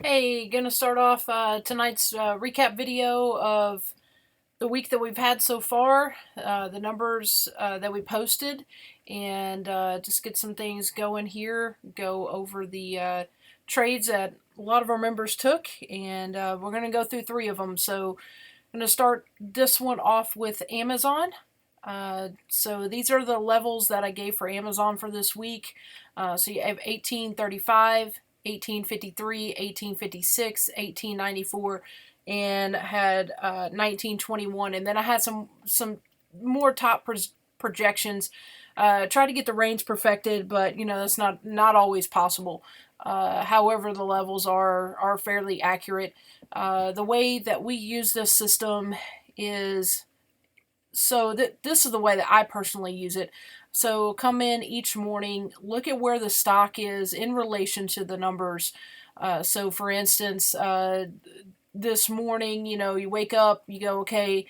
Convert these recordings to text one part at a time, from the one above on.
Hey, gonna start off tonight's recap video of the week that we've had so far, the numbers that we posted, and just get some things going here. Go over the trades that a lot of our members took, and we're gonna go through three of them. So I'm gonna start this one off with Amazon. So these are the levels that I gave for Amazon for this week. So you have 1835, 1853, 1856, 1894, and had 1921. And then I had some more top projections. Try to get the range perfected, but that's not always possible. However, the levels are fairly accurate. The way that we use this system is this is the way that I personally use it. So come in each morning, look at where the stock is in relation to the numbers. So for instance, this morning, you wake up, you go, okay,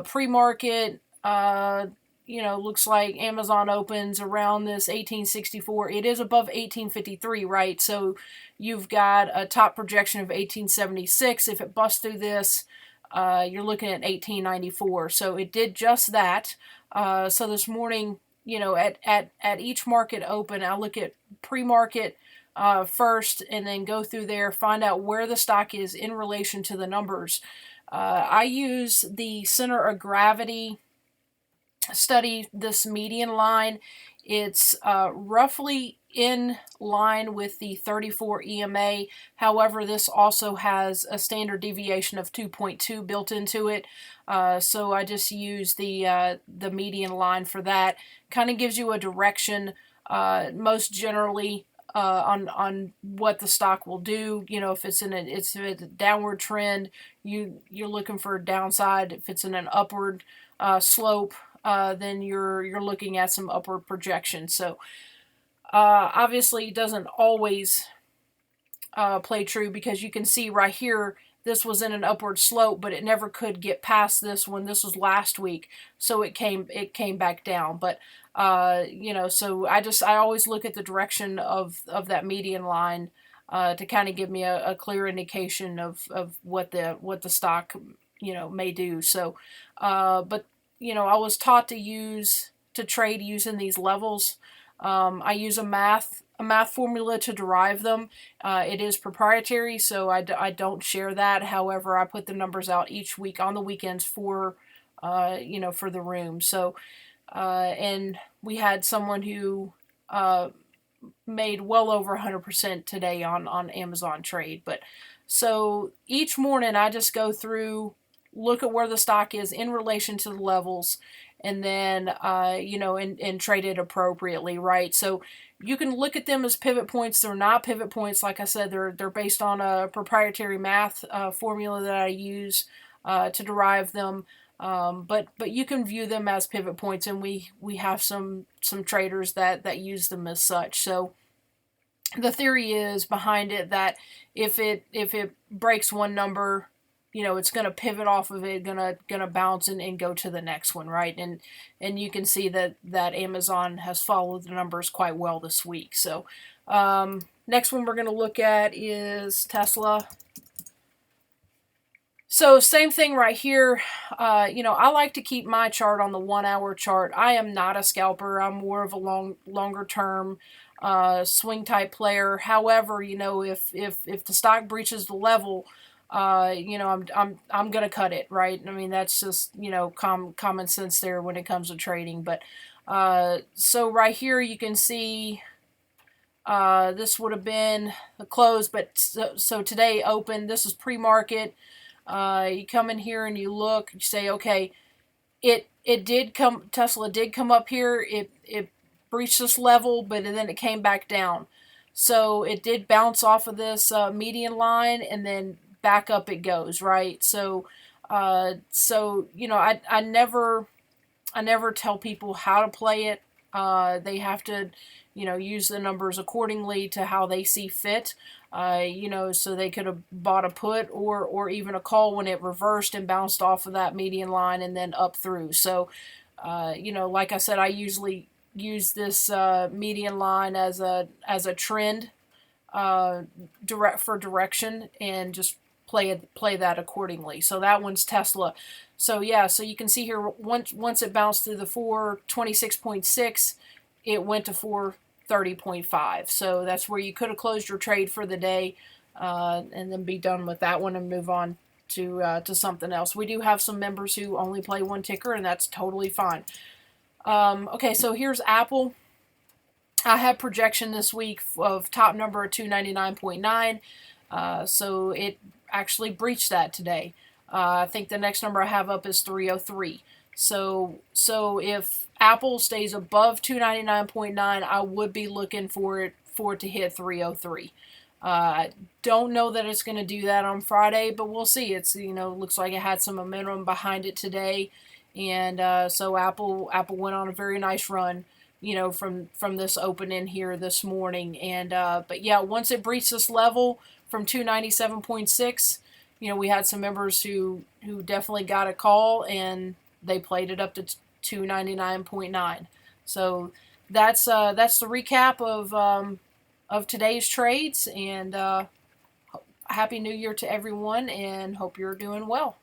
pre-market, looks like Amazon opens around this 1864. It is above 1853, right? So you've got a top projection of 1876. If it busts through this, you're looking at 1894. So it did just that. So this morning, at each market open, I look at pre-market first and then go through there, find out where the stock is in relation to the numbers. I use the center of gravity study, this median line. It's roughly in line with the 34 EMA. However, this also has a standard deviation of 2.2 built into it. So I just use the median line for that. Kind of gives you a direction, most generally, on what the stock will do. If it's a downward trend, you're looking for a downside. If it's in an upward slope, then you're looking at some upward projection. So obviously it doesn't always play true, because you can see right here this was in an upward slope, but it never could get past this when this was last week, so it came back down. But so I always look at the direction of that median line to kind of give me a clear indication of what the stock may do. So but I was taught to trade using these levels. I use a math formula to derive them. It is proprietary, so I don't share that. However, I put the numbers out each week on the weekends for for the room. So and we had someone who made well over 100% today on Amazon Trade. But so each morning I just go through, look at where the stock is in relation to the levels, and then and trade it appropriately, right? So you can look at them as pivot points. They're not pivot points. Like I said, they're based on a proprietary math formula that I use to derive them. But you can view them as pivot points, and we have some traders that use them as such. So the theory is behind it that if it breaks one number, it's going to pivot off of it, gonna bounce and go to the next one, right? And you can see that Amazon has followed the numbers quite well this week. So next one we're going to look at is Tesla. So same thing right here. I like to keep my chart on the 1 hour chart. I am not a scalper. I'm more of a longer term swing type player. However, if the stock breaches the level, I'm gonna cut it, right? I mean, that's just common sense there when it comes to trading. But so right here you can see this would have been the close, but so today open. This is pre-market. You come in here and you look. You say, okay, Tesla did come up here. It breached this level, but then it came back down. So it did bounce off of this median line, and then back up it goes, right? So I never tell people how to play it. They have to use the numbers accordingly to how they see fit. So they could have bought a put or even a call when it reversed and bounced off of that median line and then up through. So like I said, I usually use this median line as a trend direction and just play that accordingly. So that one's Tesla. So yeah, so you can see here once it bounced through the 426.6, it went to 430.5. So that's where you could have closed your trade for the day, and then be done with that one and move on to something else. We do have some members who only play one ticker, and that's totally fine. Okay, so here's Apple. I have projection this week of top number of 299.9. So it actually breached that today. I think the next number I have up is 303. So if Apple stays above 299.9, I would be looking for it to hit 303. Don't know that it's going to do that on Friday, but we'll see. It's, looks like it had some momentum behind it today, and so Apple went on a very nice run, from this opening here this morning. And but yeah, once it breached this level from 297.6, we had some members who definitely got a call, and they played it up to 299.9. So that's the recap of today's trades, and Happy New Year to everyone, and hope you're doing well.